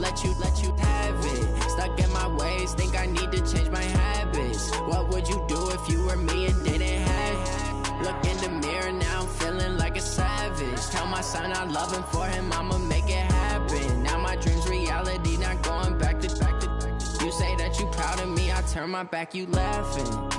let you have it. Stuck in my ways, think I need to change my habits. What would you do if you were me and didn't have it? Look in the mirror now, I'm feeling like a savage. Tell my son I love him, for him I'ma make it happen. Now my dream's reality, not going back to. You say that you proud of me, I turn my back, you laughing.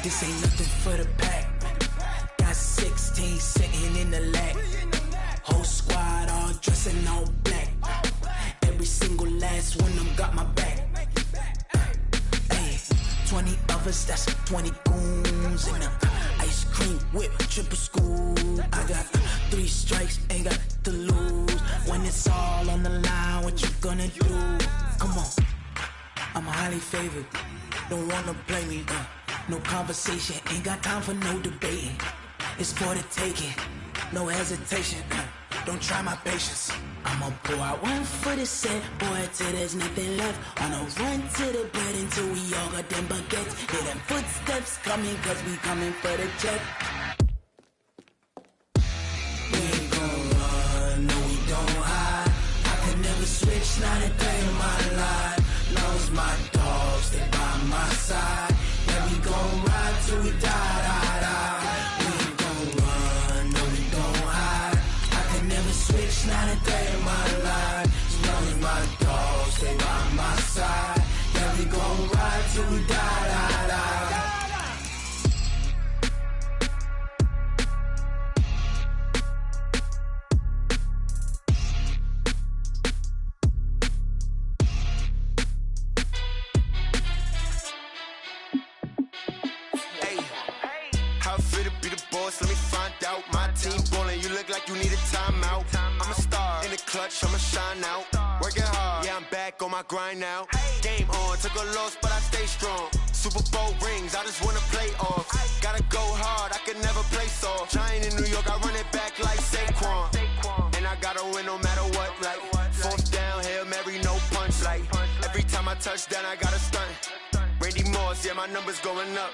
This ain't nothing for the pack. Got 16 sitting in the lap. Whole squad all dressing all black. Every single last one of them got my back. Hey, 20 of us, that's 20 goons in the ice cream whip, triple school. I got 3 strikes, ain't got to lose. When it's all on the line, what you gonna do? Come on, I'm highly favored. Don't wanna play me, no conversation, ain't got time for no debating. It's for the taking, no hesitation. Don't try my patience. I'ma pour out one for the set, boy, till there's nothing left. On a run to the bread until we all got them baguettes. Hear them footsteps coming, cause we coming for the check. We ain't gon' run, no we don't hide. I could never switch, not a day in my life. Long as my dogs, they by my side. Yeah, we gon' ride till we die. We ain't gon' run, no we don't hide. I could never switch, not a day in my life. As long as my dogs, they by my side. Yeah, we gon' ride till we die. Let me find out. My team ballin', you look like you need a timeout. I'm a star in the clutch, I'ma shine out. Working hard, yeah, I'm back on my grind now. Game on, took a loss, but I stay strong. Super Bowl rings, I just wanna play off. Gotta go hard, I could never play soft. Giant in New York, I run it back like Saquon. And I gotta win no matter what, like 4th down, Hail Mary, no punch. Like every time I touch down, I gotta stunt. Randy Moss, yeah, my numbers going up.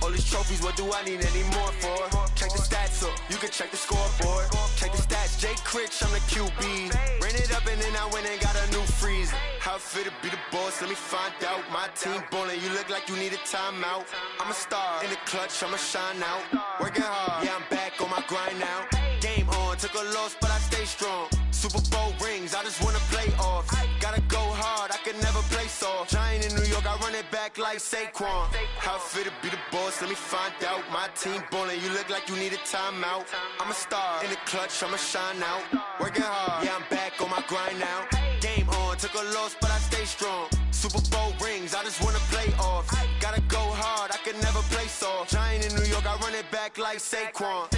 All these trophies, what do I need any more for? Check the stats up, you can check the scoreboard. Check the stats, Jay Critch, I'm the QB. Ran it up and then I went and got a new freeze. How it fit to be the boss, let me find out. My team ballin', you look like you need a timeout. I'm a star in the clutch, I'ma shine out. Working hard, yeah, I'm back on my grind now. Game on, took a loss, but I stay strong. Super Bowl rings, I just wanna play off. Gotta go hard, I could never play soft. Giant in New York, I run it back like Saquon. How it fit to be the boss, let me find out. My team ballin', you look like you need a timeout. I'm a star in the clutch, I'ma shine out. Working hard, yeah, I'm back on my grind now. Game on, took a loss, but I stay strong. Super Bowl rings, I just wanna play off. Gotta go hard, I could never play soft. Giant in New York, I run it back like Saquon.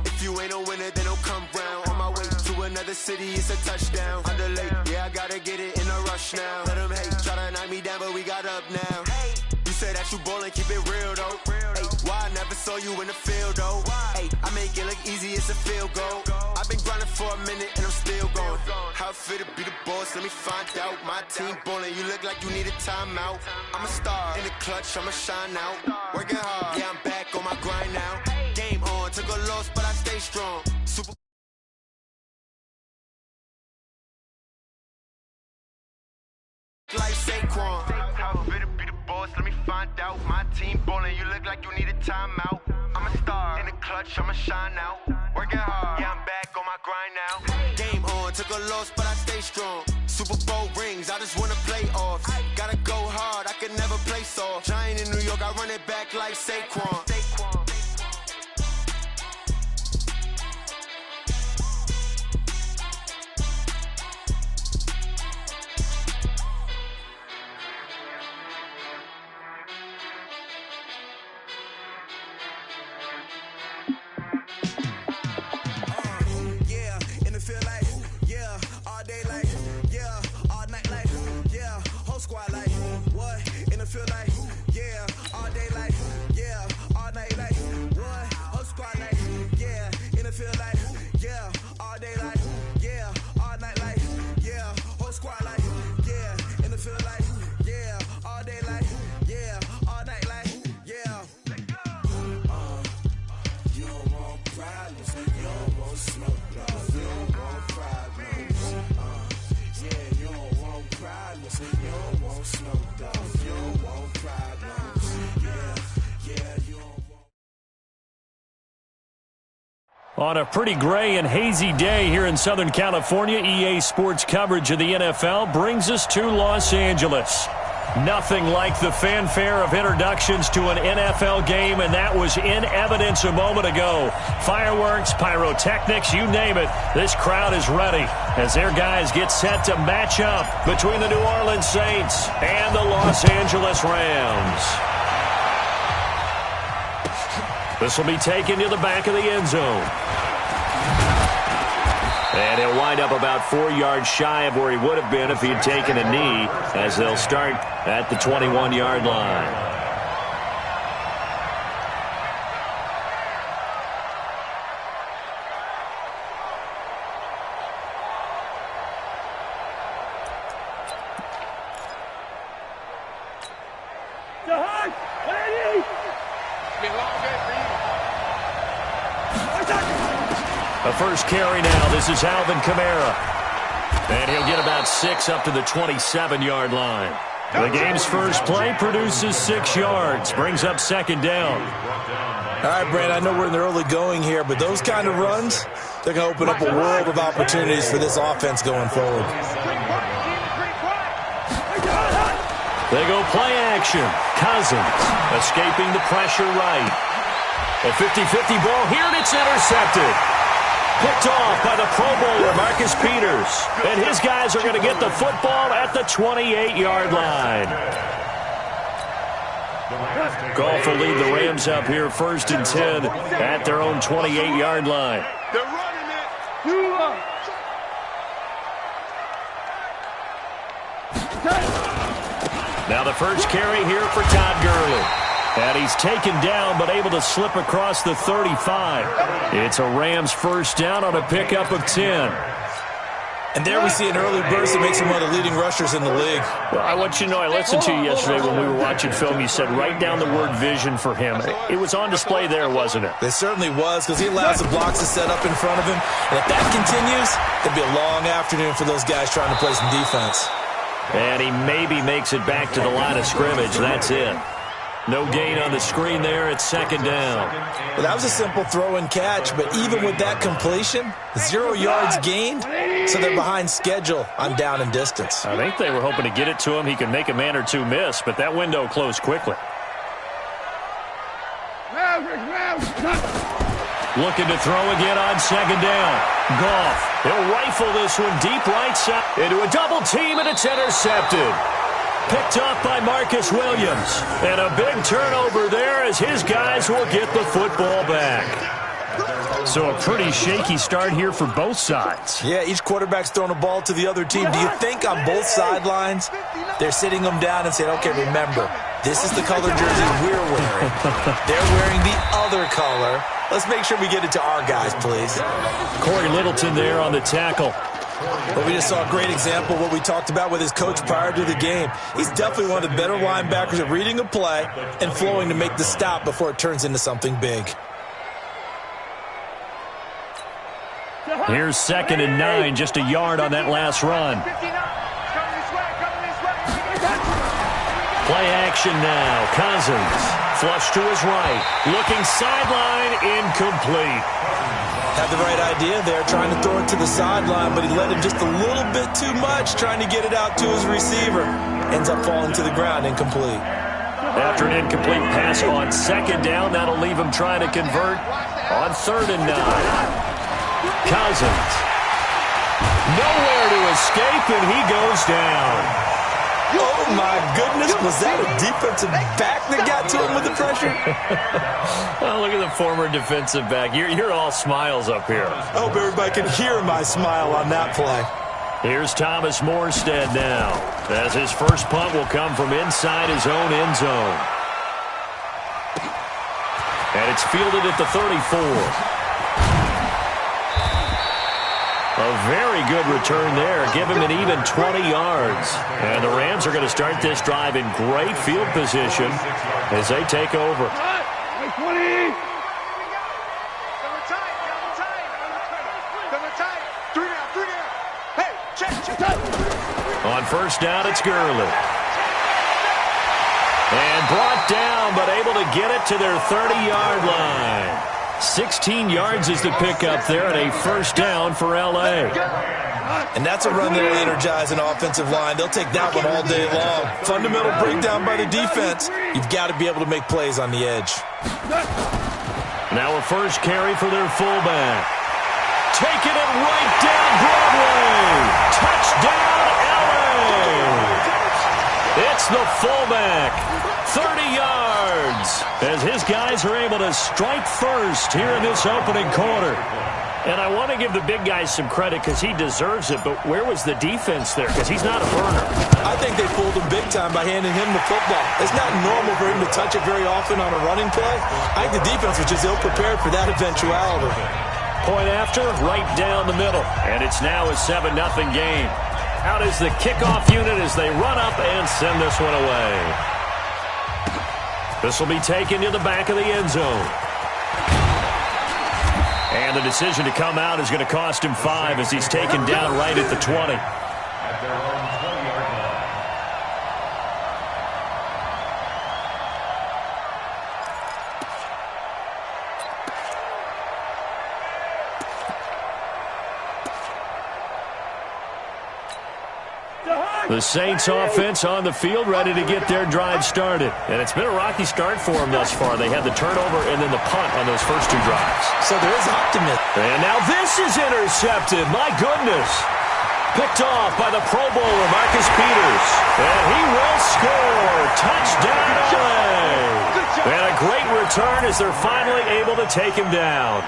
If you ain't a winner, then don't come round. On my way to another city, it's a touchdown. Underlay, yeah, I gotta get it in a rush now. Let them hate, try to knock me down, but we got up now. You say that you ballin', keep it real though. Hey, why I never saw you in the field though? Hey, I make it look easy, it's a field goal. I've been grinding for a minute and I'm still going. How it fit to be the boss, let me find out. My team ballin', you look like you need a timeout. I'm a star in the clutch, I'ma shine out. Working hard, yeah, I'm back on my grind now. Game on, took a loss, but I stay strong. Super like Saquon. How it fit to be the boss, let me find out. My team ballin', you look like you need a timeout. I'm a star in the clutch, I'ma shine out. Working hard, yeah, I'm back on my grind now. Game on, took a loss, but I stay strong. Super Bowl rings, I just wanna play off. Gotta go hard, I could never play soft. Giant in New York, I run it back like Saquon. On a pretty gray and hazy day here in Southern California, EA Sports coverage of the NFL brings us to Los Angeles. Nothing like the fanfare of introductions to an NFL game, and that was in evidence a moment ago. Fireworks, pyrotechnics, you name it. This crowd is ready as their guys get set to match up between the New Orleans Saints and the Los Angeles Rams. This will be taken to the back of the end zone. And he'll wind up about 4 yards shy of where he would have been if he had taken a knee, as they'll start at the 21-yard line. The first carry now. This is Alvin Kamara. And he'll get about 6 up to the 27-yard line. The game's first play produces 6 yards. Brings up second down. All right, Brand, I know we're in the early going here, but those kind of runs, they're going to open up a world of opportunities for this offense going forward. They go play action. Cousins escaping the pressure right. A 50-50 ball here, and it's intercepted. Picked off by the Pro Bowler, Marcus Peters. And his guys are going to get the football at the 28-yard line. Goff will lead the Rams up here first and 10 at their own 28-yard line. They're running it. Now the first carry here for Todd Gurley. And he's taken down, but able to slip across the 35. It's a Rams first down on a pickup of 10. And there we see an early burst that makes him one of the leading rushers in the league. Well, I want you to know, I listened to you yesterday when we were watching film. You said write down the word vision for him. It was on display there, wasn't it? It certainly was, because he allows the blocks to set up in front of him. And if that continues, it'll be a long afternoon for those guys trying to play some defense. And he maybe makes it back to the line of scrimmage. That's it. No gain on the screen there. It's second down. Well, that was a simple throw and catch, but even with that completion, 0 yards gained, so they're behind schedule on down and distance. I think they were hoping to get it to him. He could make a man or two miss, but that window closed quickly. Looking to throw again on second down. Goff. He'll rifle this one deep right side into a double team, and it's intercepted. Picked off by Marcus Williams. And a big turnover there as his guys will get the football back. So a pretty shaky start here for both sides. Yeah, each quarterback's throwing a ball to the other team. Do you think on both sidelines they're sitting them down and saying, okay, remember, this is the color jersey we're wearing. They're wearing the other color. Let's make sure we get it to our guys, please. Corey Littleton there on the tackle. But we just saw a great example of what we talked about with his coach prior to the game. He's definitely one of the better linebackers at reading a play and flowing to make the stop before it turns into something big. Here's 2nd and 9, just a yard on that last run. Play action now. Cousins, flush to his right. Looking sideline, incomplete. Had the right idea there, trying to throw it to the sideline, but he led him just a little bit too much, trying to get it out to his receiver. Ends up falling to the ground, incomplete. After an incomplete pass on second down, that'll leave him trying to convert on 3rd and 9. Cousins. Nowhere to escape, and he goes down. Oh, my goodness. Was that a defensive back that got to him with the pressure? Oh, look at the former defensive back. You're all smiles up here. I hope everybody can hear my smile on that play. Here's Thomas Morstead now, as his first punt will come from inside his own end zone. And it's fielded at the 34. A very good return there. Give him an even 20 yards. And the Rams are going to start this drive in great field position as they take over. On first down, it's Gurley. And brought down, but able to get it to their 30-yard line. 16 yards is the pickup there, and a first down for L.A. And that's a run that'll energize an offensive line. They'll take that one all day long. Fundamental breakdown by the defense. You've got to be able to make plays on the edge. Now a first carry for their fullback. Taking it right down Broadway. Touchdown, L.A. It's the fullback. 30 yards as his guys are able to strike first here in this opening quarter. And I want to give the big guys some credit because he deserves it, but where was the defense there? Because he's not a burner. I think they fooled him big time by handing him the football. It's not normal for him to touch it very often on a running play. I think the defense was just ill-prepared for that eventuality. Point after, right down the middle. And it's now a 7-0 game. Out is the kickoff unit as they run up and send this one away. This will be taken to the back of the end zone. And the decision to come out is going to cost him 5 as he's taken down right at the 20. The Saints offense on the field, ready to get their drive started. And it's been a rocky start for them thus far. They had the turnover and then the punt on those first two drives. So there is optimism. And now this is intercepted. My goodness. Picked off by the Pro Bowler, Marcus Peters. And he will score. Touchdown, LA. And a great return as they're finally able to take him down.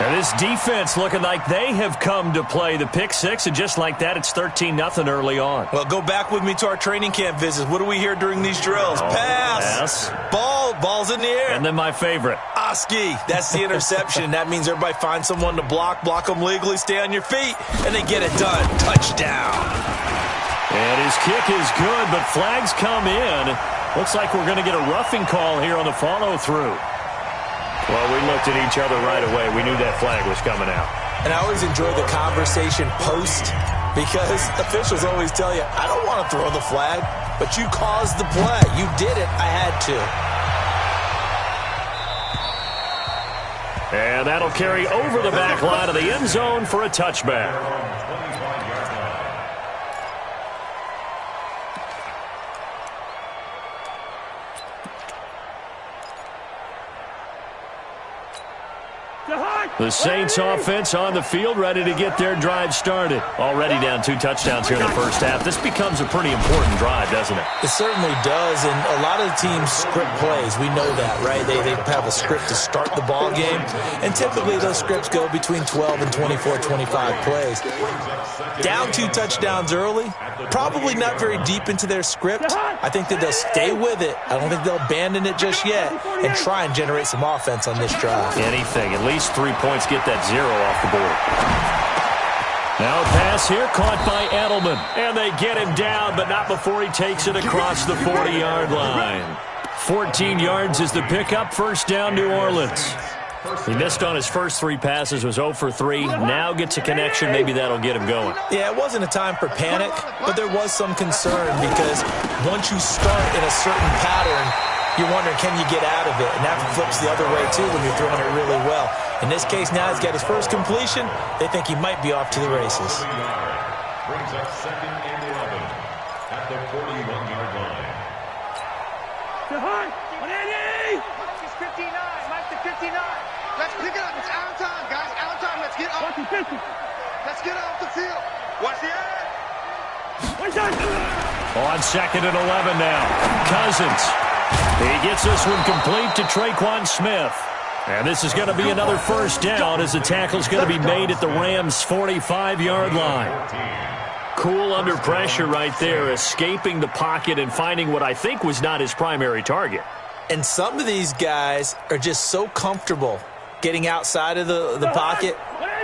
And this defense looking like they have come to play. The pick six, and just like that, it's 13-0 early on. Well, go back with me to our training camp visits. What do we hear during these drills? Pass. Ball's in the air. And then my favorite. Oski. That's the interception. That means everybody finds someone to block them legally, stay on your feet, and they get it done. Touchdown. And his kick is good, but flags come in. Looks like we're going to get a roughing call here on the follow-through. Well, we looked at each other right away. We knew that flag was coming out. And I always enjoy the conversation post because officials always tell you, I don't want to throw the flag, but you caused the play. You did it. I had to. And that'll carry over the back line of the end zone for a touchback. The Saints offense on the field, ready to get their drive started. Already down 2 touchdowns here in the first half. This becomes a pretty important drive, doesn't it? It certainly does, and a lot of the teams script plays. We know that, right? They have a script to start the ball game, and typically those scripts go between 12 and 24, 25 plays. Down 2 touchdowns early, probably not very deep into their script. I think that they'll stay with it. I don't think they'll abandon it just yet and try and generate some offense on this drive. Anything, at least 3 points, get that 0 off the board. Now a pass here caught by Edelman. And they get him down, but not before he takes it across the 40-yard line. 14 yards is the pickup. First down, New Orleans. He missed on his first 3 passes, was 0 for 3. Now gets a connection. Maybe that'll get him going. Yeah, it wasn't a time for panic, but there was some concern because once you start in a certain pattern, you're wondering, can you get out of it? And that flips the other way, too, when you're throwing it really well. In this case, now he's got his first completion. They think he might be off to the races. Brings up 2nd and 11 at the 41-yard line. Mike is 59. Mike to 59. Let's pick it up. It's out of time, guys. Out of time. Let's get off. Let's get off the field. Watch the eye. On 2nd and 11 now. Cousins. He gets this one complete to Traquan Smith. And this is going to be another first down as the tackle's going to be made at the Rams' 45-yard line. Cool under pressure right there, escaping the pocket and finding what I think was not his primary target. And some of these guys are just so comfortable getting outside of the pocket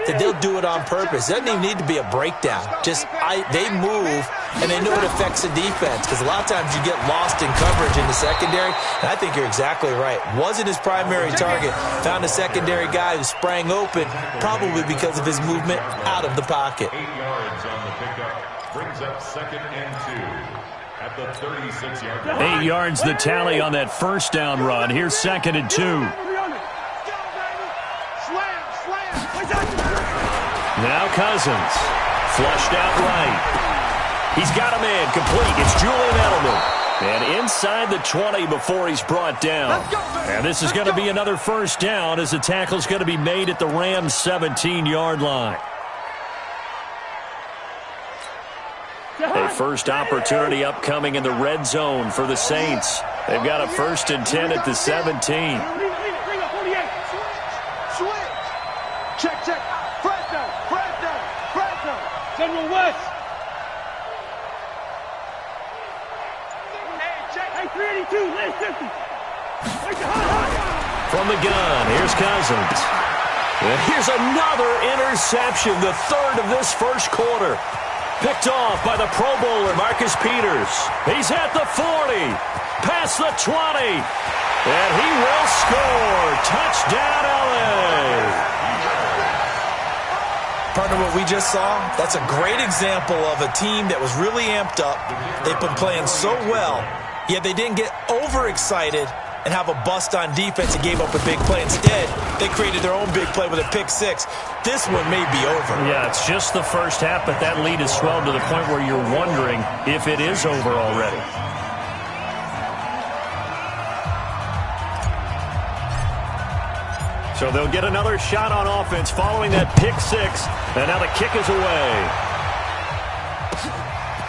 that they'll do it on purpose. It doesn't even need to be a breakdown. They move, and they know it affects the defense, because a lot of times you get lost in coverage in the secondary, and I think you're exactly right. Wasn't his primary target. Found a secondary guy who sprang open, probably because of his movement out of the pocket. 8 yards on the pickup. Brings up 2nd and 2 at the 36-yard line. 8 yards the tally on that first down run. Here's 2nd and 2. Now Cousins, flushed out right. He's got a man complete. It's Julian Edelman. And inside the 20 before he's brought down. And this is going to be another first down as the tackle's going to be made at the Rams' 17-yard line. A first opportunity upcoming in the red zone for the Saints. They've got a 1st and 10 at the 17. Check. General West. Hey, 382, last 50. From the gun, here's Cousins. And here's another interception, the 3rd of this first quarter. Picked off by the Pro Bowler, Marcus Peters. He's at the 40, past the 20, and he will score. Touchdown, LA. Partner, what we just saw, that's a great example of a team that was really amped up. They've been playing so well, yet they didn't get overexcited and have a bust on defense and gave up a big play. Instead, they created their own big play with a pick six. This one may be over. Yeah, it's just the first half, but that lead has swelled to the point where you're wondering if it is over already. So they'll get another shot on offense following that pick six. And now the kick is away.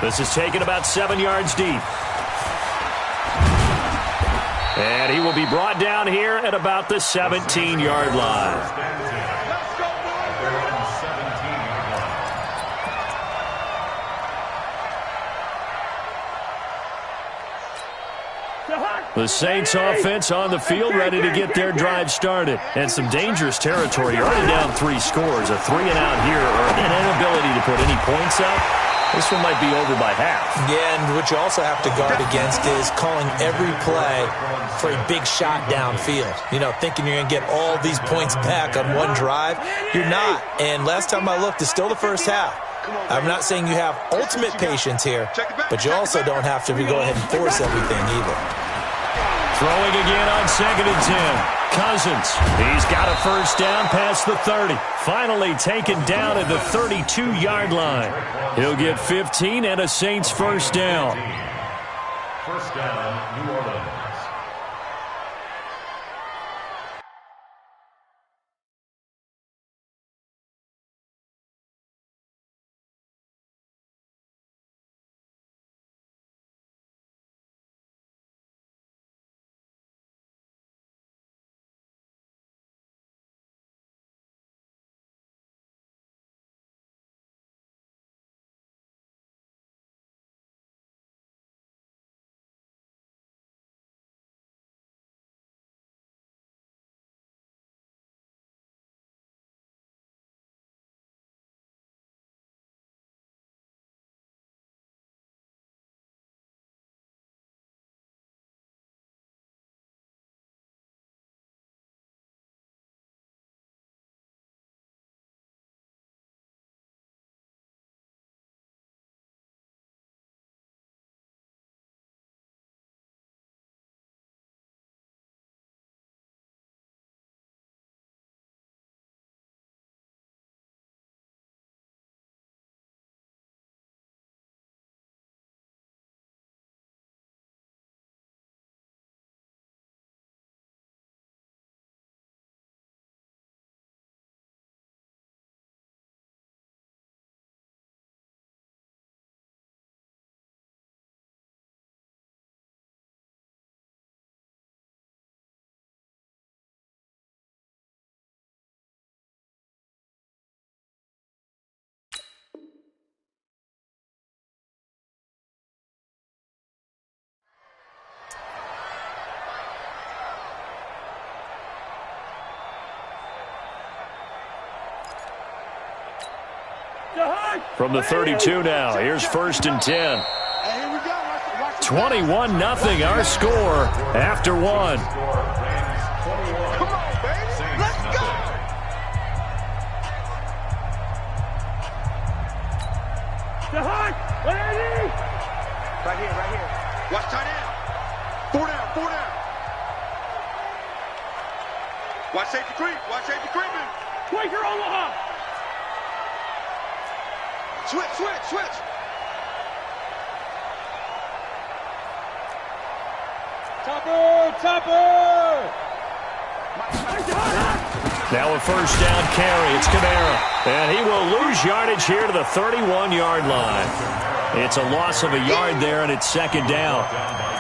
This is taken about 7 yards deep. And he will be brought down here at about the 17-yard line. The Saints offense on the field, ready to get their drive started. And some dangerous territory. You're already down 3 scores. A 3-and-out here, or an inability to put any points up. This one might be over by half. Yeah, and what you also have to guard against is calling every play for a big shot downfield. You know, thinking you're going to get all these points back on one drive. You're not. And last time I looked, it's still the first half. I'm not saying you have ultimate patience here, but you also don't have to go ahead and force everything either. Throwing again on 2nd and 10. Cousins, he's got a first down past the 30. Finally taken down at the 32-yard line. He'll get 15 and a Saints first down. First down, New Orleans. From the 32 now, here's 1st and 10. 21-0 our score after one. Come on, baby. Let's go. Right here, right here. Watch tight end. 4 down, 4 down. Watch safety creep. Watch safety creeping. Quaker Omaha. Switch, switch, switch. Topper. Now a 1st down carry. It's Kamara. And he will lose yardage here to the 31-yard line. It's a loss of a yard there, and it's 2nd down.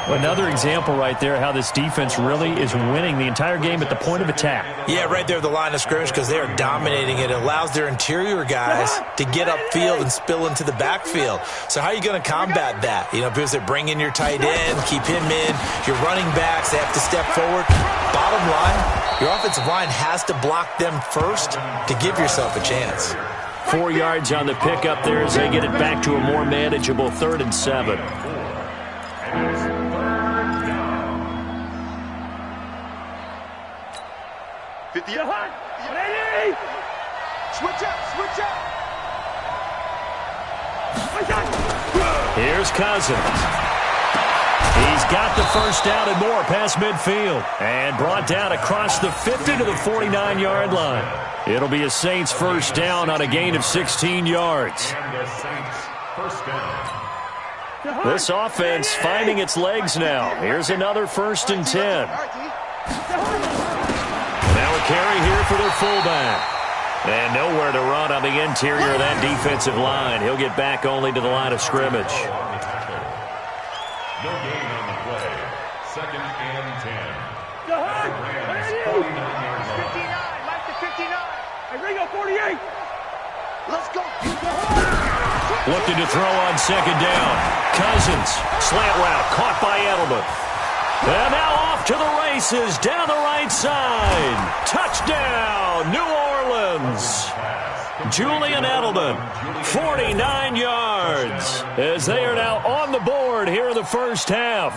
Another example right there how this defense really is winning the entire game at the point of attack. Yeah, right there at the line of scrimmage because they are dominating it. It allows their interior guys to get upfield and spill into the backfield. So how are you going to combat that? You know, because they bring in your tight end, keep him in. Your running backs, they have to step forward. Bottom line, your offensive line has to block them first to give yourself a chance. 4 yards on the pickup there as they get it back to a more manageable 3rd and 7. Switch up, switch up. Here's Cousins. He's got the 1st down and more past midfield. And brought down across the 50 to the 49-yard line. It'll be a Saints 1st down on a gain of 16 yards. This offense finding its legs now. Here's another 1st and 10. Now a carry here for their fullback. And nowhere to run on the interior of that defensive line. He'll get back only to the line of scrimmage. No gain on the play. 2nd and 10. Rams 49-yard line. 59, Mike to 59. Hey, Ringo, 48. Let's go. Looking to throw on 2nd down. Cousins, slant route, caught by Edelman. And now off to the races, down the right side. Touchdown, New Orleans. Julian Edelman, 49 yards, as they are now on the board here in the 1st half.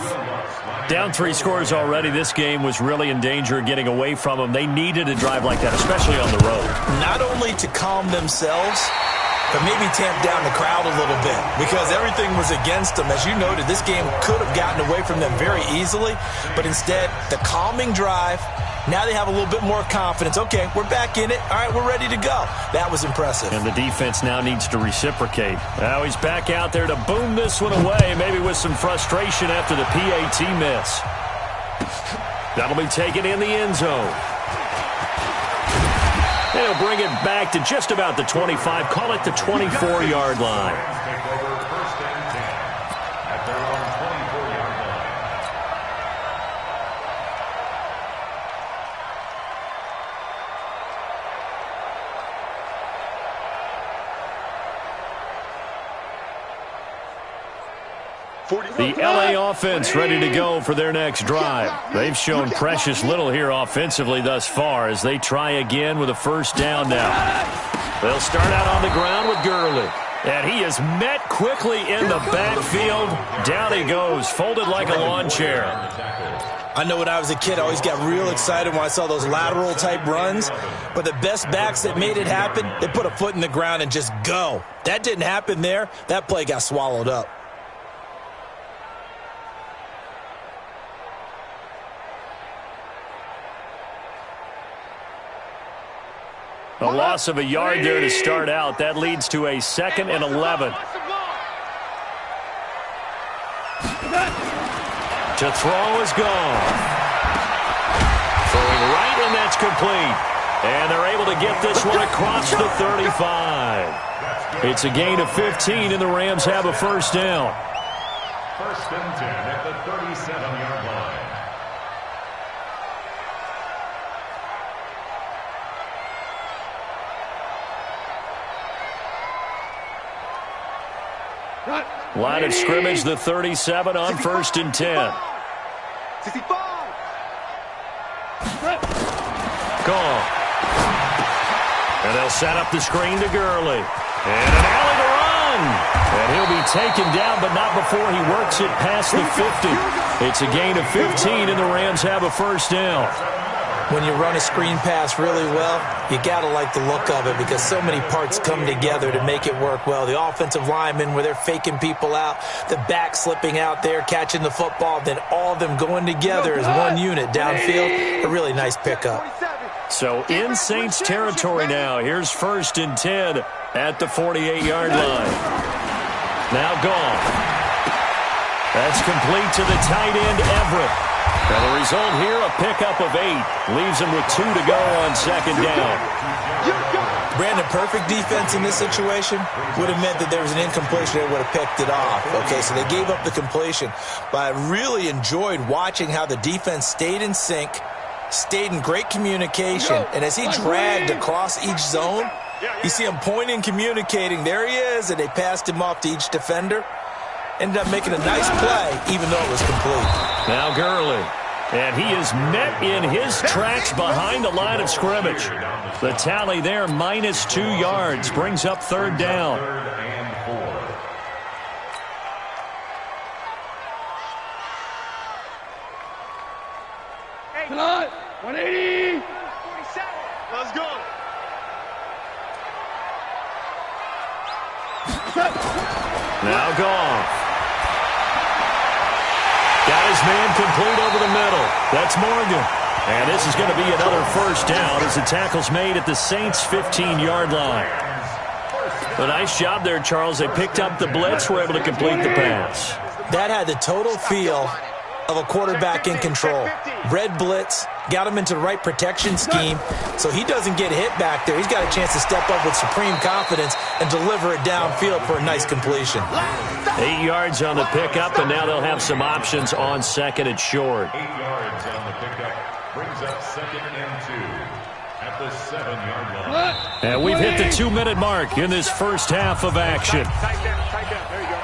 Down 3 scores already. This game was really in danger of getting away from them. They needed a drive like that, especially on the road. Not only to calm themselves, but maybe tamp down the crowd a little bit because everything was against them. As you noted, this game could have gotten away from them very easily, but instead, the calming drive, now they have a little bit more confidence. Okay, we're back in it. All right, we're ready to go. That was impressive. And the defense now needs to reciprocate. Now he's back out there to boom this one away, maybe with some frustration after the PAT miss. That'll be taken in the end zone. And he'll bring it back to just about the 25, call it the 24-yard line. Take over 1st and 10 at their own 24-yard line. The LA offense ready to go for their next drive. They've shown precious little here offensively thus far as they try again with a 1st down now. They'll start out on the ground with Gurley. And he is met quickly in the backfield. Down he goes, folded like a lawn chair. I know when I was a kid, I always got real excited when I saw those lateral type runs. But the best backs that made it happen, they put a foot in the ground and just go. That didn't happen there. That play got swallowed up. A loss of a yard there to start out. That leads to a 2nd and 11. To throw is gone. Throwing right, and that's complete. And they're able to get this one across the 35. It's a gain of 15, and the Rams have a 1st down. 1st and 10 at the 37-yard line. Line of scrimmage, the 37 on 1st and 10. 65. Gone. And they'll set up the screen to Gurley. And an alley to run. And he'll be taken down, but not before he works it past the 50. It's a gain of 15, and the Rams have a first down. When you run a screen pass really well, you got to like the look of it because so many parts come together to make it work well. The offensive linemen, where they're faking people out, the back slipping out there, catching the football, then all of them going together as one unit downfield. A really nice pickup. So in Saints territory now. Here's 1st and 10 at the 48-yard line. Now gone. That's complete to the tight end, Everett. Now the result here, a pickup of 8. Leaves him with 2 to go on 2nd down. Brandon, perfect defense in this situation would have meant that there was an incompletion. They would have picked it off. Okay, so they gave up the completion. But I really enjoyed watching how the defense stayed in sync, stayed in great communication. And as he dragged across each zone, you see him pointing, communicating. There he is, and they passed him off to each defender. Ended up making a nice play, even though it was complete. Now Gurley. And he is met in his tracks behind the line of scrimmage. The tally there, -2 yards, brings up 3rd down. Come on, 180. 47. Let's go. Now gone. Got his man complete over the middle. That's Morgan. And this is going to be another first down as the tackle's made at the Saints' 15-yard line. A nice job there, Charles. They picked up the blitz, were able to complete the pass. That had the total feel of a quarterback in control. Red blitz, got him into the right protection scheme, so he doesn't get hit back there. He's got a chance to step up with supreme confidence and deliver it downfield for a nice completion. 8 yards on the pickup, and now they'll have some options on 2nd and short. 8 yards on the pickup brings up 2nd and 2 at the 7-yard line. And we've hit the 2-minute mark in this first half of action. Tight down. There you go.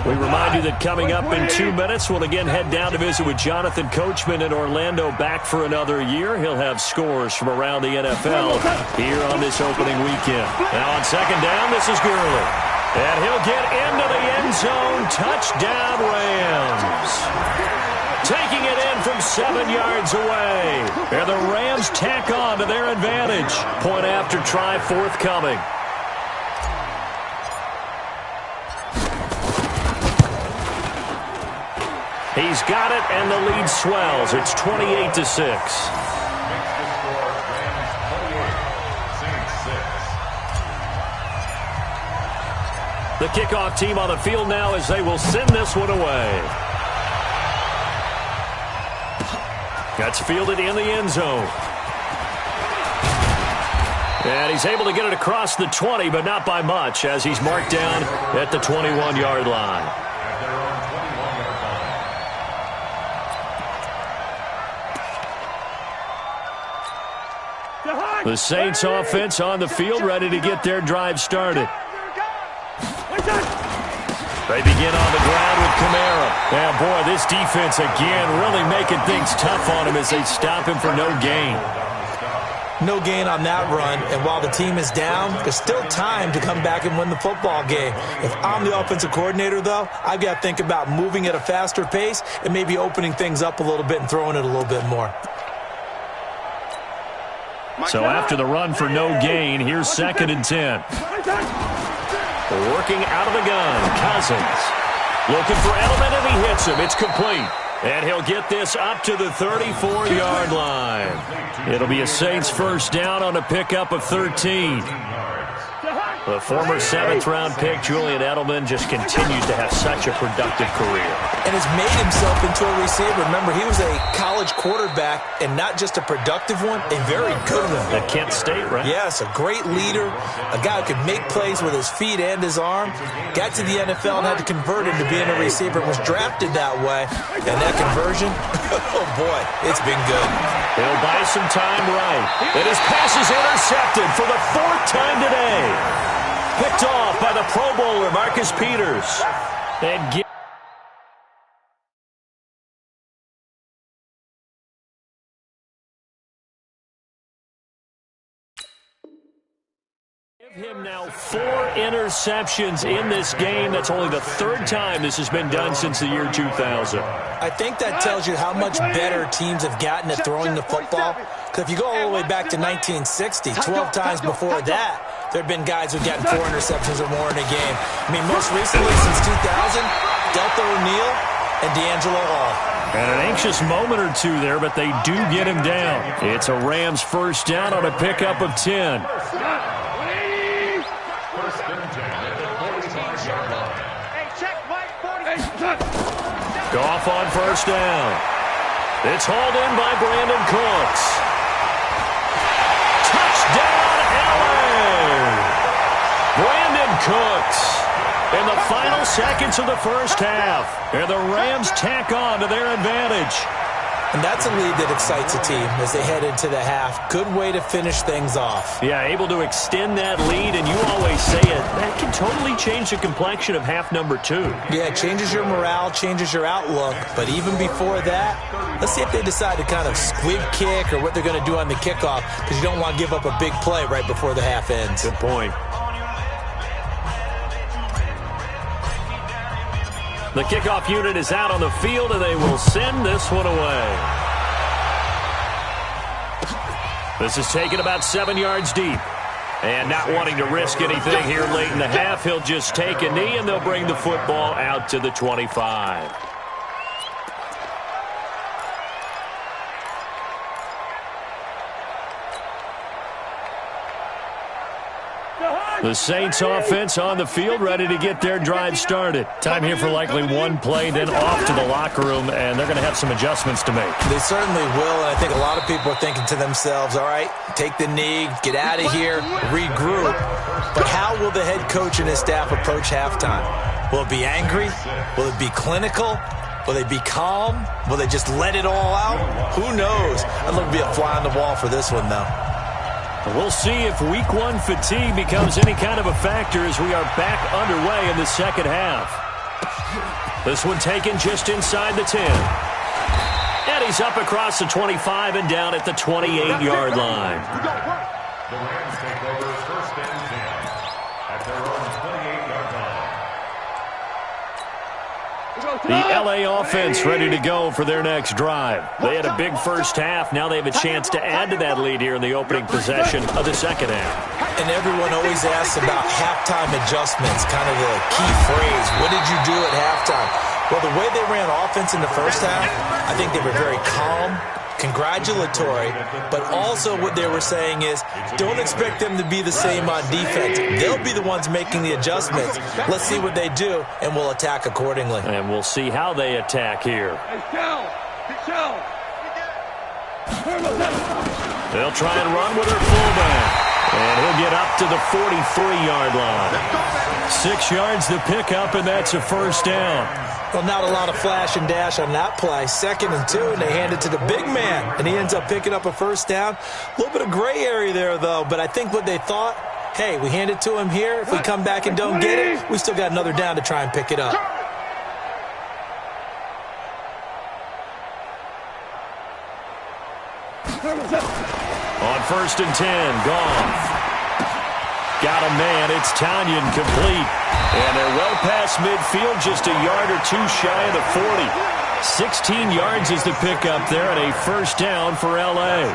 We remind you that coming up in 2 minutes, we'll again head down to visit with Jonathan Coachman in Orlando, back for another year. He'll have scores from around the NFL here on this opening weekend. Now on 2nd down, this is Gurley. And he'll get into the end zone. Touchdown, Rams. Taking it in from 7 yards away. And the Rams tack on to their advantage. Point after try forthcoming. He's got it, and the lead swells. It's 28-6. The kickoff team on the field now as they will send this one away. That's fielded in the end zone. And he's able to get it across the 20, but not by much, as he's marked down at the 21-yard line. The Saints offense on the field, ready to get their drive started. They begin on the ground with Kamara. And boy, this defense again really making things tough on him as they stop him for no gain. No gain on that run, and while the team is down, there's still time to come back and win the football game. If I'm the offensive coordinator, though, I've got to think about moving at a faster pace and maybe opening things up a little bit and throwing it a little bit more. So after the run for no gain, here's 2nd and 10. Working out of the gun, Cousins. Looking for Edelman, and he hits him. It's complete. And he'll get this up to the 34-yard line. It'll be a Saints first down on a pickup of 13. The former 7th-round pick, Julian Edelman, just continues to have such a productive career. And has made himself into a receiver. Remember, he was a college quarterback, and not just a productive one, a very good one. At Kent State, right? Yes, a great leader, a guy who could make plays with his feet and his arm. Got to the NFL and had to convert into being a receiver. Was drafted that way, and that conversion, oh boy, it's been good. He'll buy some time right. And his pass is intercepted for the 4th time today. Picked off by the Pro Bowler, Marcus Peters. And Him now 4 interceptions in this game. That's only the 3rd time this has been done since the year 2000. I think that tells you how much better teams have gotten at throwing the football. Because if you go all the way back to 1960, 12 times before that, there have been guys who've gotten 4 interceptions or more in a game. I mean, most recently since 2000, Delta O'Neal and D'Angelo Hall. And an anxious moment or two there, but they do get him down. It's a Rams first down on a pickup of 10. Goff on first down. It's hauled in by Brandon Cooks. Touchdown, LA! Brandon Cooks in the final seconds of the first half. And the Rams tack on to their advantage. And that's a lead that excites a team as they head into the half. Good way to finish things off. Yeah, able to extend that lead, and you always say it, that can totally change the complexion of half number 2. Yeah, it changes your morale, changes your outlook. But even before that, let's see if they decide to kind of squib kick or what they're going to do on the kickoff, because you don't want to give up a big play right before the half ends. Good point. The kickoff unit is out on the field, and they will send this one away. This is taken about 7 yards deep. And not wanting to risk anything here late in the half, he'll just take a knee, and they'll bring the football out to the 25. The Saints offense on the field, ready to get their drive started. Time here for likely one play, then off to the locker room, and they're going to have some adjustments to make. They certainly will, and I think a lot of people are thinking to themselves, all right, take the knee, get out of here, regroup. But how will the head coach and his staff approach halftime? Will it be angry? Will it be clinical? Will they be calm? Will they just let it all out? Who knows? I'd love to be a fly on the wall for this one, though. We'll see if week 1 fatigue becomes any kind of a factor as we are back underway in the second half. This one taken just inside the 10. And he's up across the 25 and down at the 28-yard line. The Rams take over first and 10 at their own 28-yard line. The LA offense ready to go for their next drive. They had a big first half. Now they have a chance to add to that lead here in the opening possession of the second half. And everyone always asks about halftime adjustments, kind of the key phrase. What did you do at halftime? Well, the way they ran offense in the first half, I think they were very calm, congratulatory, but also what they were saying is don't expect them to be the same on defense. They'll be the ones making the adjustments. Let's see what they do, and we'll attack accordingly. And we'll see how they attack here. They'll try and run with their fullback. And he'll get up to the 43-yard line. 6 yards to pick up, and that's a first down. Well, not a lot of flash and dash on that play. 2nd and 2, and they hand it to the big man, and he ends up picking up a first down. A little bit of gray area there, though, but I think what they thought, hey, we hand it to him here. If we come back and don't get it, we still got another down to try and pick it up. On first and 10, Goff. Got a man, it's Tanyan complete. And they're well past midfield, just a yard or two shy of the 40. 16 yards is the pickup there, and a first down for L.A.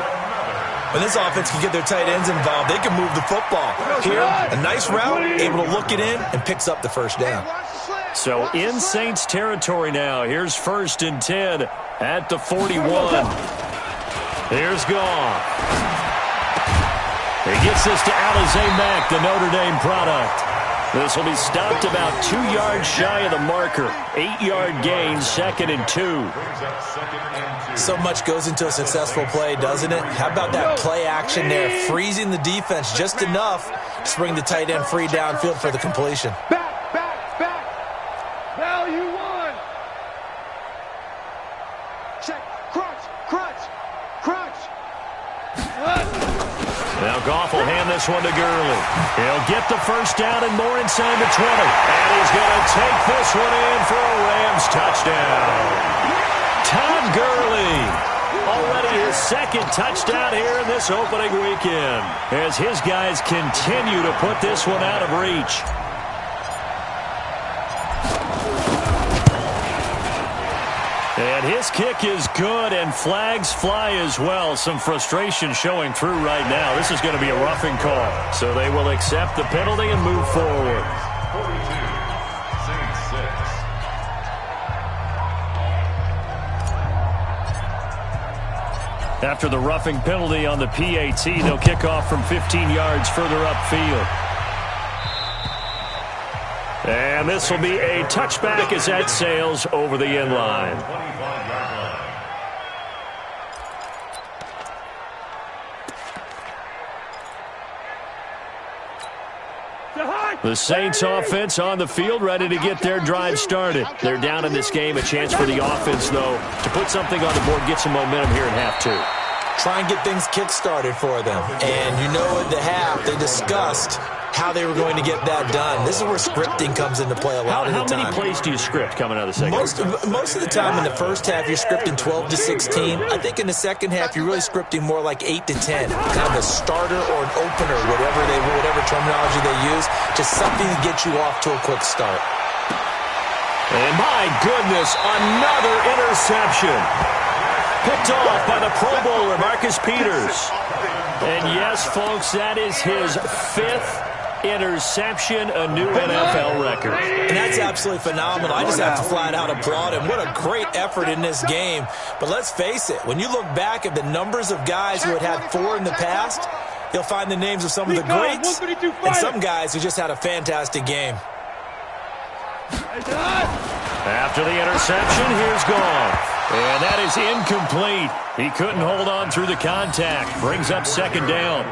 When this offense can get their tight ends involved, they can move the football. Here, a nice route, able to look it in, and picks up the first down. So in Saints territory now. Here's first and 10 at the 41. Here's Goff. He gets this to Alizé Mack, the Notre Dame product. This will be stopped about 2 yards shy of the marker. 8-yard gain, 2nd and 2. So much goes into a successful play, doesn't it? How about that play action there, freezing the defense just enough to bring the tight end free downfield for the completion. Back. Value 1. Check. Crunch. Now Goff will hand this one to Gurley. He'll get the first down and more inside the 20. And he's going to take this one in for a Rams touchdown. Todd Gurley Already his second touchdown here in this opening weekend, as his guys continue to put this one out of reach. And his kick is good, and flags fly as well. Some frustration showing through right now. This is going to be a roughing call. So they will accept the penalty and move forward. 42-6. After the roughing penalty on the PAT, they'll kick off from 15 yards further upfield. And this will be a touchback as that sails over the end line. The Saints offense on the field, ready to get their drive started. They're down in this game. A chance for the offense, though, to put something on the board, get some momentum here in half two. Try and get things kick-started for them. And you know at the half, they discussed how they were going to get that done. This is where scripting comes into play a lot of the time. How many plays do you script coming out of the second half? Most of the time in the first half, you're scripting 12 to 16. I think in the second half, you're really scripting more like 8 to 10. Kind of a starter or an opener, whatever terminology they use. Just something to get you off to a quick start. And my goodness, another interception. Picked off by the Pro Bowler, Marcus Peters. And yes, folks, that is his 5th interception, a new NFL record. And that's absolutely phenomenal. I just have to flat out applaud him. What a great effort in this game. But let's face it, when you look back at the numbers of guys who had 4 in the past, you'll find the names of some of the greats and some guys who just had a fantastic game. After the interception, here's Goff. And that is incomplete. He couldn't hold on through the contact. Brings up second down.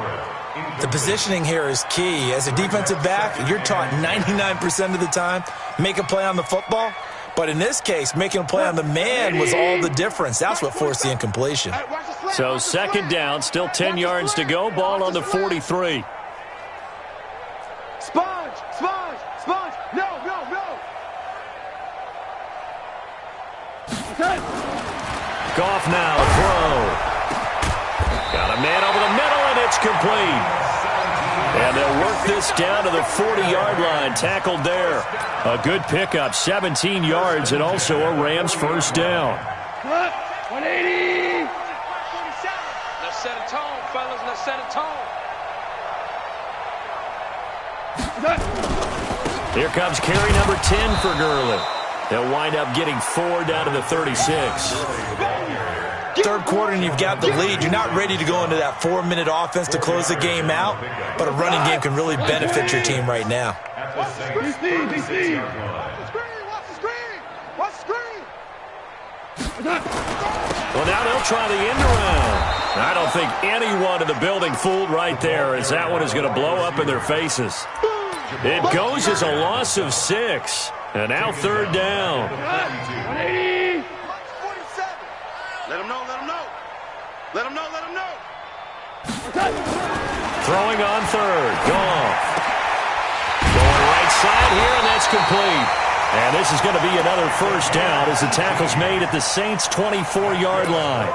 The positioning here is key. As a defensive back, you're taught 99% of the time, make a play on the football. But in this case, making a play on the man was all the difference. That's what forced the incompletion. So second down, still 10 yards to go. Ball on the 43. Sponge! Sponge! Sponge! No! Goff now, throw. Got a man over the middle, and it's complete. And they'll work this down to the 40-yard line, tackled there. A good pickup, 17 yards, and also a Rams first down. 180. Let's set a tone, fellas. Let's set a tone. Here comes carry number 10 for Gurley. They'll wind up getting 4 down to the 36. Third quarter and you've got the lead. You're not ready to go into that 4-minute offense to close the game out, but a running game can really benefit your team right now. Watch the screen! Watch the screen! Well, now they'll try the end around. I don't think anyone in the building fooled right there, as that one is going to blow up in their faces. It goes as a loss of 6. And now third down. 180. Let him know. Throwing on third. Goff. Going right side here, and that's complete. And this is going to be another first down as the tackle's made at the Saints' 24-yard line.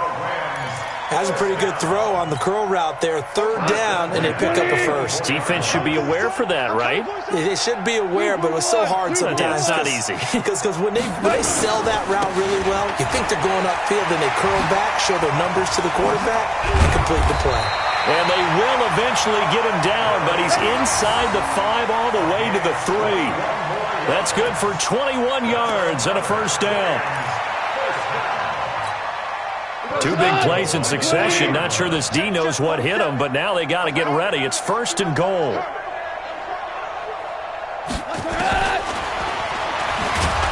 Has a pretty good throw on the curl route there. Third down, and they pick up a first. Defense should be aware for that, right? They should be aware, but it was so hard sometimes. It's not easy. Because when they sell that route really well, you think they're going upfield, and they curl back, show their numbers to the quarterback, and complete the play. And they will eventually get him down, but he's inside the 5 all the way to the 3. That's good for 21 yards and a first down. 2 big plays in succession. Not sure this D knows what hit him, but now they got to get ready. It's first and goal.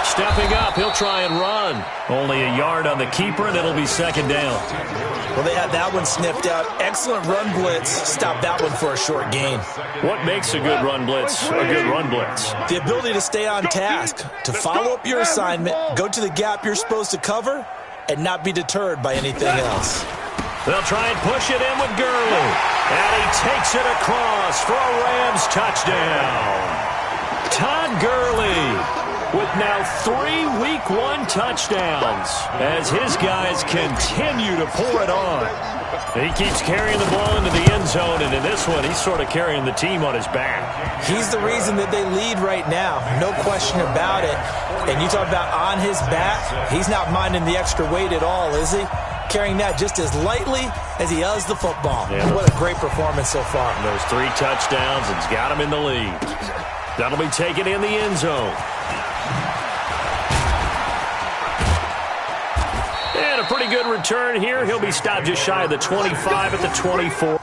Stepping up, he'll try and run. Only a yard on the keeper, and it'll be second down. Well, they had that one sniffed out. Excellent run blitz. Stop that one for a short gain. What makes a good run blitz a good run blitz? The ability to stay on task, to follow up your assignment, go to the gap you're supposed to cover, and not be deterred by anything else. They'll try and push it in with Gurley. And he takes it across for a Rams touchdown. Todd Gurley with now 3 Week 1 touchdowns as his guys continue to pour it on. He keeps carrying the ball into the end zone, and in this one, he's sort of carrying the team on his back. He's the reason that they lead right now. No question about it. And you talk about on his back, he's not minding the extra weight at all, is he? Carrying that just as lightly as he does the football. Yeah. What a great performance so far. And those 3 touchdowns, it's got him in the lead. That'll be taken in the end zone. And a pretty good return here. He'll be stopped just shy of the 25 at the 24.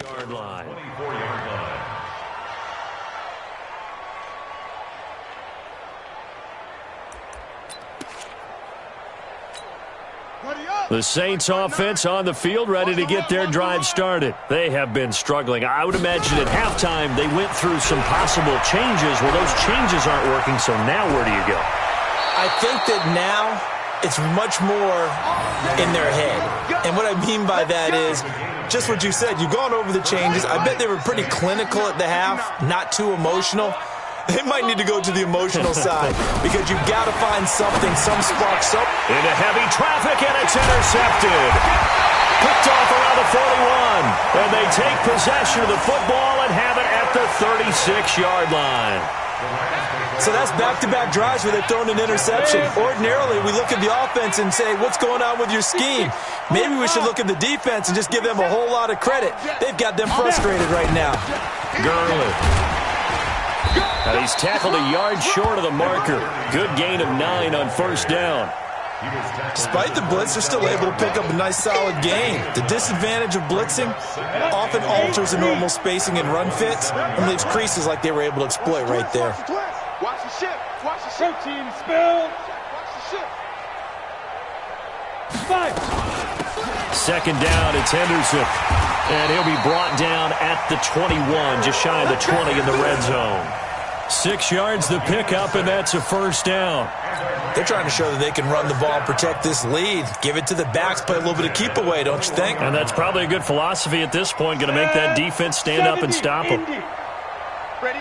Yard line. 24-yard line. The Saints offense on the field, ready to get their drive started. They have been struggling. I would imagine at halftime they went through some possible changes. Well, those changes aren't working, so now where do you go? I think that now it's much more in their head. And what I mean by that is just what you said. You've gone over the changes. I bet they were pretty clinical at the half, not too emotional. They might need to go to the emotional side because you've got to find something, some spark. Into heavy traffic, and it's intercepted. Picked off around the 41. And they take possession of the football and have it at the 36-yard line. So that's back-to-back drives where they've thrown an interception. Ordinarily, we look at the offense and say, what's going on with your scheme? Maybe we should look at the defense and just give them a whole lot of credit. They've got them frustrated right now. Gurley. And he's tackled a yard short of the marker. Good gain of 9 on first down. Despite the blitz, they're still able to pick up a nice, solid gain. The disadvantage of blitzing often alters the normal spacing and run fits and leaves creases like they were able to exploit right there. Watch the ship. Watch the ship. Team spill. Watch the ship. 5. Second down, it's Henderson. And he'll be brought down at the 21, just shy of the 20 in the red zone. 6 yards the pickup, and that's a first down. They're trying to show that they can run the ball and protect this lead. Give it to the backs, play a little bit of keep away, don't you think? And that's probably a good philosophy at this point, going to make that defense stand up and stop them. Ready?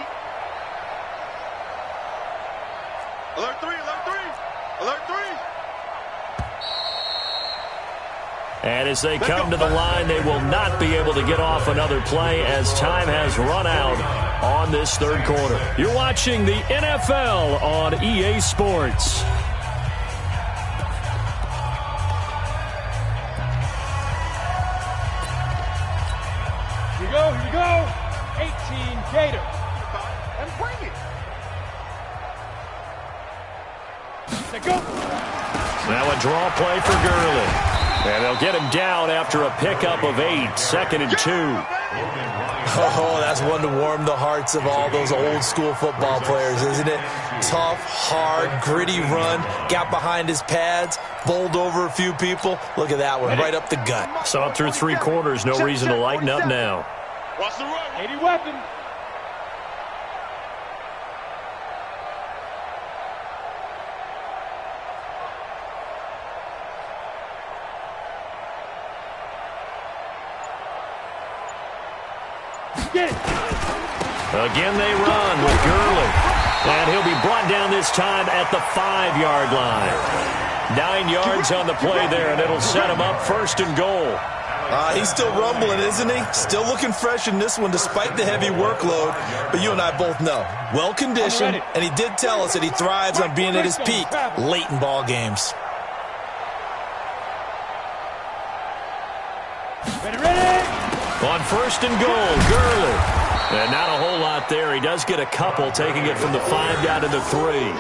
Alert 3, alert 3, alert 3. And as they come to the line, they will not be able to get off another play as time has run out on this third quarter. You're watching the NFL on EA Sports. Here you go. 18 Gator. And bring it. Let go. Now a draw play for Gurley. And they'll get him down after a pickup of 8, 2nd and 2. Oh, that's one to warm the hearts of all those old school football players, isn't it? Tough, hard, gritty run, got behind his pads, bowled over a few people. Look at that one, right up the gut. Saw it through 3 quarters, no reason to lighten up now. Watch the run. 80 weapon. Again they run with Gurley. And he'll be brought down this time at the 5-yard line. 9 yards on the play there, and it'll set him up 1st and goal. He's still rumbling, isn't he? Still looking fresh in this one despite the heavy workload. But you and I both know, well-conditioned, and he did tell us that he thrives on being at his peak late in ball games. Ready? On first and goal, Gurley. And not a whole lot there. He does get a couple, taking it from the 5 down to the 3.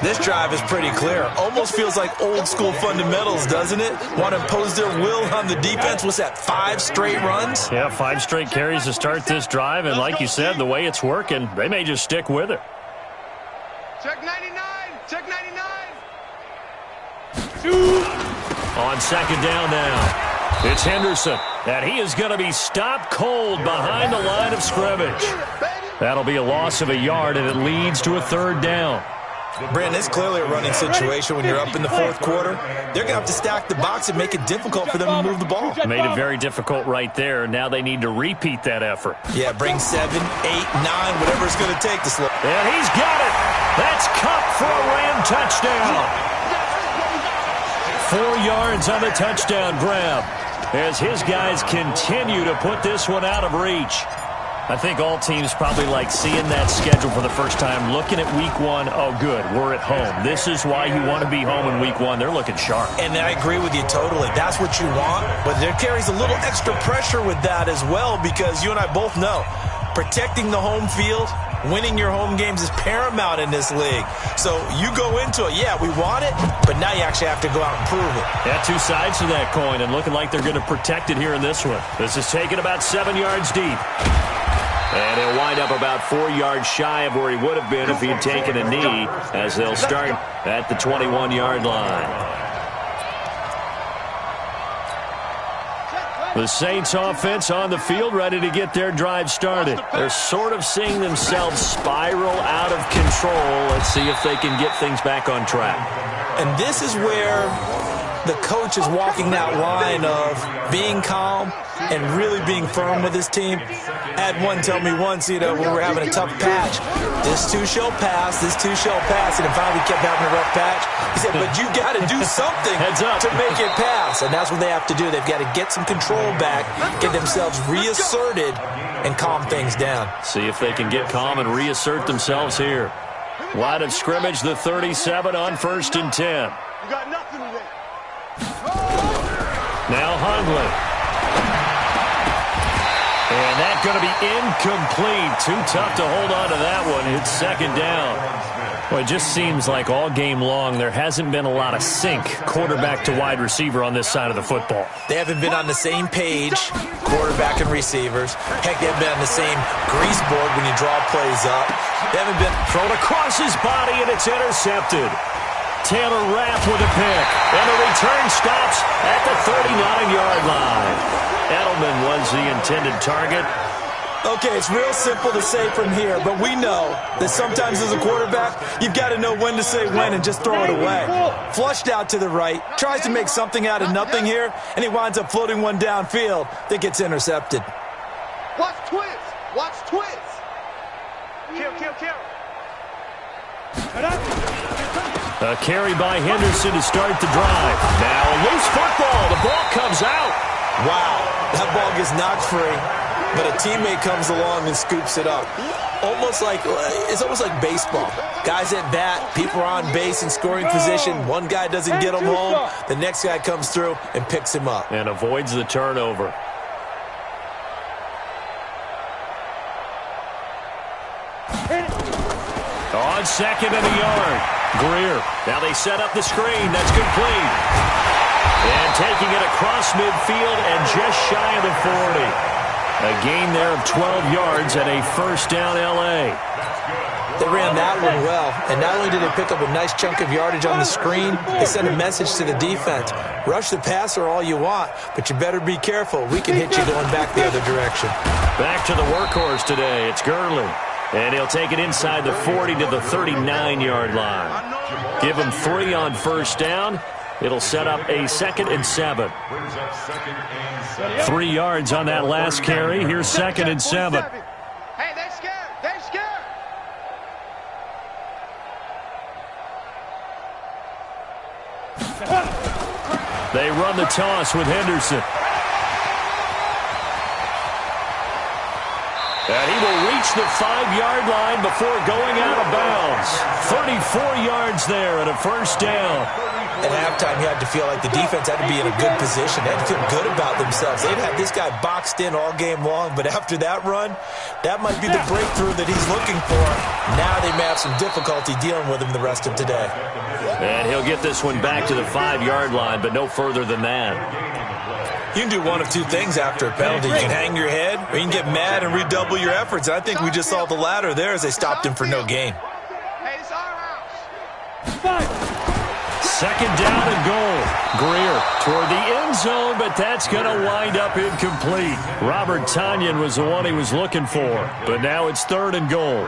This drive is pretty clear. Almost feels like old-school fundamentals, doesn't it? Want to impose their will on the defense. What's that, 5 straight runs? Yeah, 5 straight carries to start this drive. And like you said, the way it's working, they may just stick with it. Check 99. Check 99. On second down now. It's Henderson, and he is going to be stopped cold behind the line of scrimmage. That'll be a loss of a yard, and it leads to a 3rd down. Brandon, it's clearly a running situation when you're up in the 4th quarter. They're going to have to stack the box and make it difficult for them to move the ball. Made it very difficult right there. Now they need to repeat that effort. Yeah, bring 7, 8, 9, whatever it's going to take to slow. And he's got it. That's Kupp for a Ram touchdown. 4 yards on the touchdown grab, as his guys continue to put this one out of reach. I think all teams probably like seeing that schedule for the first time, looking at week 1. Oh, good, we're at home. This is why you want to be home in week 1. They're looking sharp. And I agree with you totally. That's what you want, but there carries a little extra pressure with that as well, because you and I both know protecting the home field, winning your home games is paramount in this league. So you go into it, yeah, we want it, but now you actually have to go out and prove it. Yeah, 2 sides to that coin, and looking like they're going to protect it here in this one. This is taken about 7 yards deep. And he'll wind up about 4 yards shy of where he would have been if he had taken a knee, as they'll start at the 21-yard line. The Saints offense on the field, ready to get their drive started. They're sort of seeing themselves spiral out of control. Let's see if they can get things back on track. And this is where the coach is walking that line of being calm and really being firm with his team. I had one tell me once, when we were having a tough patch, this too shall pass, this too shall pass, and it finally kept having a rough patch. He said, but you got to do something to make it pass, and that's what they have to do. They've got to get some control back, get themselves reasserted, and calm things down. See if they can get calm and reassert themselves here. Line of scrimmage, the 37 on first and 10. You got nothing today. Now Hundley. And that's going to be incomplete. Too tough to hold on to that one. It's second down. Well, it just seems like all game long there hasn't been a lot of sync quarterback to wide receiver on this side of the football. They haven't been on the same page, quarterback and receivers. Heck, they haven't been on the same grease board when you draw plays up. They haven't been thrown across his body, and it's intercepted. Taylor Rapp with a pick, and the return stops at the 39-yard line. Edelman was the intended target. Okay, it's real simple to say from here, but we know that sometimes as a quarterback, you've got to know when to say when and just throw it away. Flushed out to the right, tries to make something out of nothing here, and he winds up floating one downfield that gets intercepted. Watch twins. Watch twins. Kill, kill, kill. A carry by Henderson to start the drive. Now a loose football. The ball comes out. Wow, that ball gets knocked free, but a teammate comes along and scoops it up. It's almost like baseball. Guys at bat, people are on base in scoring position. One guy doesn't get him home. The next guy comes through and picks him up. And avoids the turnover. On second and a yard. Greer. Now they set up the screen. That's complete. And taking it across midfield and just shy of the 40. A gain there of 12 yards and a first down L.A. They ran that one well, and not only did they pick up a nice chunk of yardage on the screen, they sent a message to the defense. Rush the passer all you want, but you better be careful. We can hit you going back the other direction. Back to the workhorse today. It's Gurley. And he'll take it inside the 40 to the 39-yard line. Give him 3 on first down. It'll set up a 2nd and 7. 3 yards on that last carry. Here's 2nd and 7. Hey, they're scared. They're scared. They run the toss with Henderson. And he will reach the 5-yard line before going out of bounds. 34 yards there and a first down. At halftime, you had to feel like the defense had to be in a good position. They had to feel good about themselves. They've had this guy boxed in all game long, but after that run, that might be the breakthrough that he's looking for. Now they may have some difficulty dealing with him the rest of today. And he'll get this one back to the 5-yard line, but no further than that. You can do one of two things after a penalty. You can hang your head, or you can get mad and redouble your efforts. I think we just saw the latter there as they stopped him for no gain. Hey, it's our house. 2nd down and goal. Greer toward the end zone, but that's going to wind up incomplete. Robert Tonyan was the one he was looking for, but now it's 3rd and goal.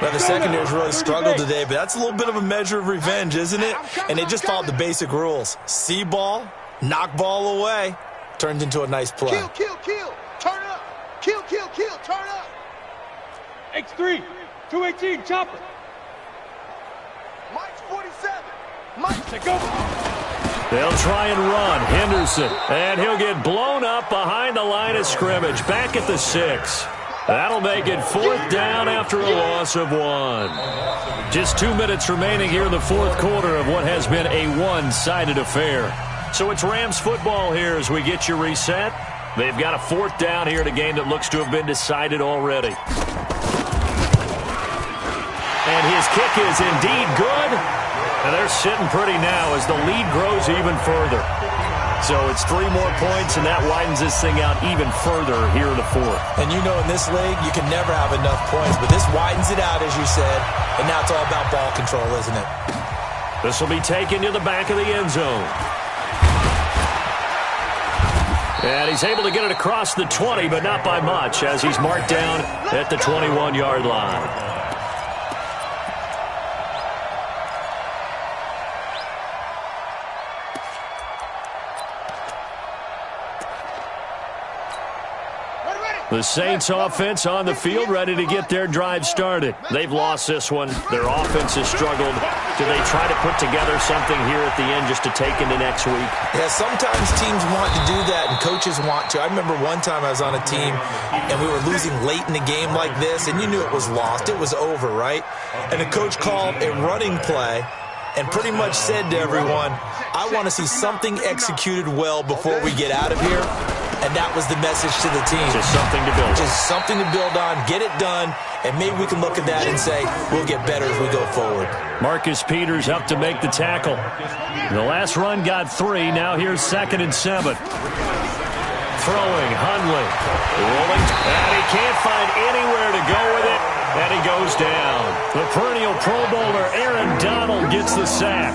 Well, the secondary's really struggled today, but that's a little bit of a measure of revenge, isn't it? And they just followed the basic rules. See ball, knock ball away, turned into a nice play. Kill, kill, kill, turn up. Kill, kill, kill, turn up. X3, 218, chopper. Mike's 47. Mike, go. They'll try and run. Henderson, and he'll get blown up behind the line of scrimmage, back at the 6. That'll make it 4th down after a loss of 1. Just 2 minutes remaining here in the 4th quarter of what has been a one-sided affair. So it's Rams football here as we get you reset. They've got a 4th down here in a game that looks to have been decided already. And his kick is indeed good. And they're sitting pretty now as the lead grows even further. So it's 3 more points, and that widens this thing out even further here in the 4th. And you know in this league, you can never have enough points, but this widens it out, as you said, and now it's all about ball control, isn't it? This will be taken to the back of the end zone. And he's able to get it across the 20, but not by much, as he's marked down at the 21-yard line. The Saints offense on the field, ready to get their drive started. They've lost this one. Their offense has struggled. Do they try to put together something here at the end just to take into next week? Yeah, sometimes teams want to do that and coaches want to. I remember one time I was on a team and we were losing late in the game like this, and you knew it was lost. It was over, right? And the coach called a running play and pretty much said to everyone, I want to see something executed well before we get out of here. And that was the message to the team. Just something to build on. Just something to build on, get it done, and maybe we can look at that and say, we'll get better as we go forward. Marcus Peters up to make the tackle. The last run got 3. Now here's 2nd and 7. Throwing, Hundley. Rolling, and he can't find anywhere to go with it, and he goes down. The perennial Pro Bowler Aaron Donald gets the sack.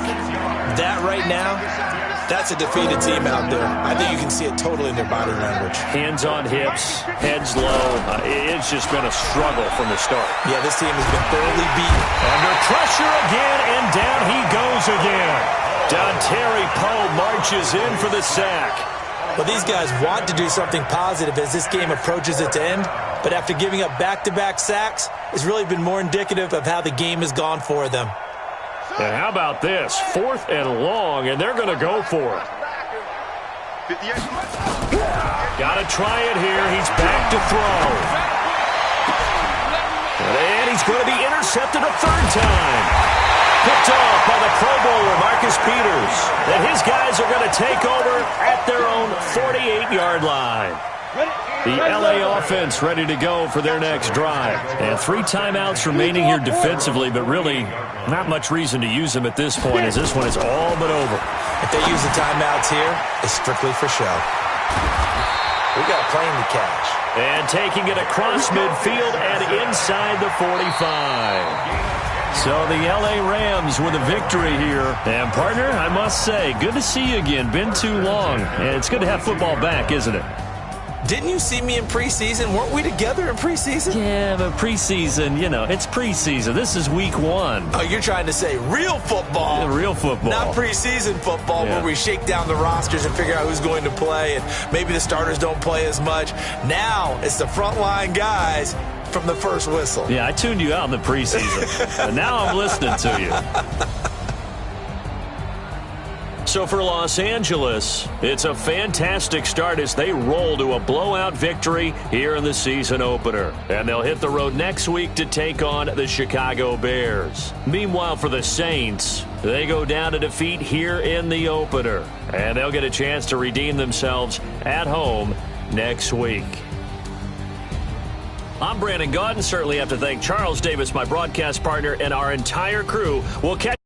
That right now, that's a defeated team out there. I think you can see it totally in their body language. Hands on hips, heads low. It's just been a struggle from the start. Yeah, this team has been thoroughly beaten. Under pressure again, and down he goes again. Dontari Poe marches in for the sack. Well, these guys want to do something positive as this game approaches its end, but after giving up back-to-back sacks, it's really been more indicative of how the game has gone for them. And how about this? 4th and long, and they're going to go for it. Got to try it here. He's back to throw. And he's going to be intercepted a 3rd time. Picked off by the Pro Bowler, Marcus Peters. And his guys are going to take over at their own 48-yard line. The LA offense ready to go for their next drive. And 3 timeouts remaining here defensively, but really not much reason to use them at this point, as this one is all but over. If they use the timeouts here, it's strictly for show. We got a plane to catch. And taking it across midfield and inside the 45. So the LA Rams with a victory here. And, partner, I must say, good to see you again. Been too long. And it's good to have football back, isn't it? Didn't you see me in preseason? Weren't we together in preseason? Yeah, but preseason, you know, it's preseason. This is week 1. Oh, you're trying to say real football. Yeah, real football. Not preseason football where we shake down the rosters and figure out who's going to play, and maybe the starters don't play as much. Now it's the frontline guys from the first whistle. Yeah, I tuned you out in the preseason, and now I'm listening to you. So for Los Angeles, it's a fantastic start as they roll to a blowout victory here in the season opener. And they'll hit the road next week to take on the Chicago Bears. Meanwhile, for the Saints, they go down to defeat here in the opener. And they'll get a chance to redeem themselves at home next week. I'm Brandon Gaudin. Certainly have to thank Charles Davis, my broadcast partner, and our entire crew. We'll catch